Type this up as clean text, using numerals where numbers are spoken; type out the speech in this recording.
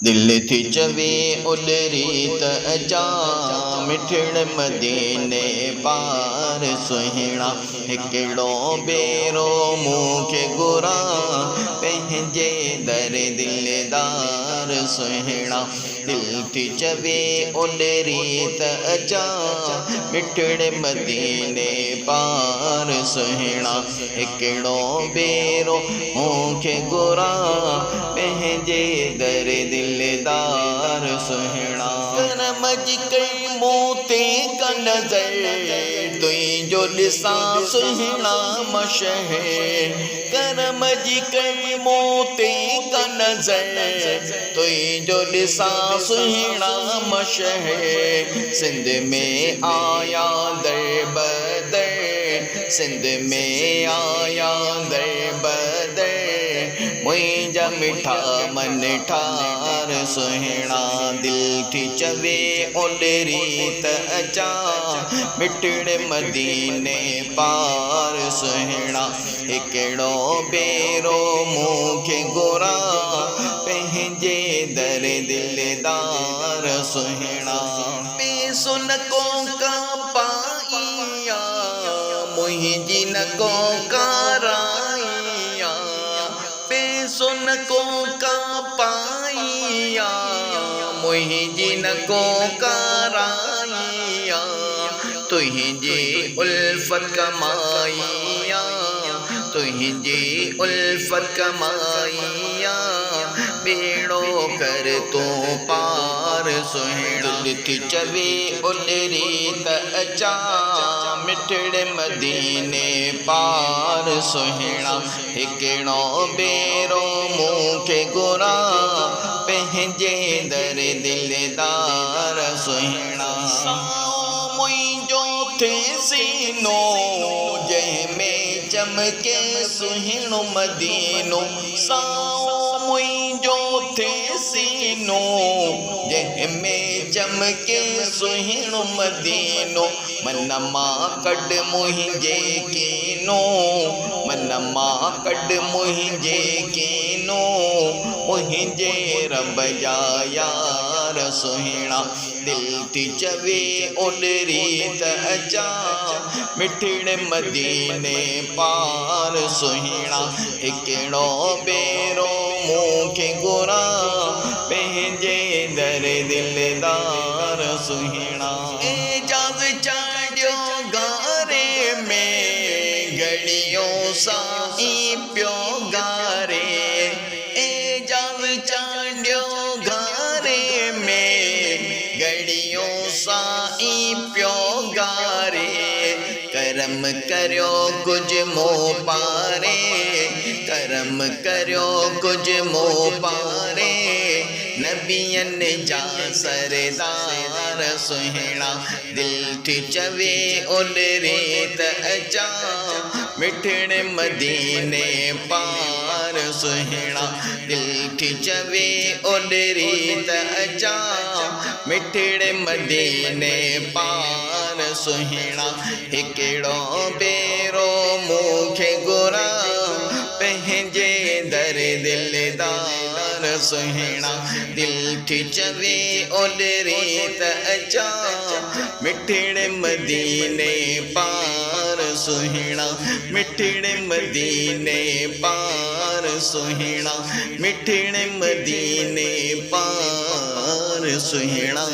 दिल थी चवे उलरी त अचा मिठड़ मदीने पार सुहिणा हिकिड़ो बेरो मूंखे घुरा पंहिंजे दर दिलदार सुहिणा दिल थी चवे उलरी त अचा मिठड़ मदीने पार सुहिणा हिकिड़ो बेरो मूंखे घुरा पंहिंजे दर दिलदार सुहिणा करम जी कई मोते का नजर तुझो ॾिसां सुहिणा मशहर करम जी कई मोते का नजर तुझो ॾिसां सुहिणा मशहर सिंध में आया दर बदर सिंध में आया दर बदर मुंहिंजा मिठा मन ठार सुहिणा दिल थी चवे उलरी त अचा मिठड़ मदीने पार सुहिणा हिकिड़ो बेरो मूंखे घुरा पंहिंजे दर दिलदार सुहिणा पेसो न को का पाइया मुंहिंजी न को काराइया पेसो न को का पाइया मुंहिंजी न को काराइया तुंहिंजी उल्फत कमाइया तुंहिंजी उल्फत कमाइया बेड़ो कर तूं पार सुहिणा दिल थी चवे उलरी त अचा मिठड़ मदीने पार सुहिणा हिकिड़ो बेरो मूंखे घुरा पंहिंजे दर दिलदार सुहिणा मुंहिंजो थे सीनो जंहिंमें चमके सुहिणो मदीनो साओ मुंहिंजो थे सीनो जंहिंमें चमके सुहिणो मदीनो मन मां कढ मुंहिंजे कीनो मन मां कढ मुंहिंजे कीनो मुंहिंजे रब जा यार सुहिणा दिल थी चवे उलरी त अचा मिठड़ मदीने पार सुहिणा हिकिड़ो बेरो मूंखे घुरा पंहिंजे दर दिलदार सुहिणा एजाज़ चाढ़ियो गारे में घड़ियों साईं पियो गारे एजाज़ चाढ़ियो गारे में घड़ियों साईं पियो गारे करम करियो कुछ मोह पारे करम करियो कुछ मोह पारे नबियन जा सरदार सुहिणा दिल थी चवे उलरी त अचा मिठड़ मदीने पार सुहिणा दिल थी चवे उलरी त अचा मिठड़ मदीने पार सुहिणा हिकिड़ो बेरो मूंखे घुरा पंहिंजे दर दिलदार सुहिणा दिल थी चवे उलरी त अचा मिठड़ मदीने पार सुहिणा मिठड़ मदीने पार सुहिणा मिठड़ मदीने पार सुहिणा।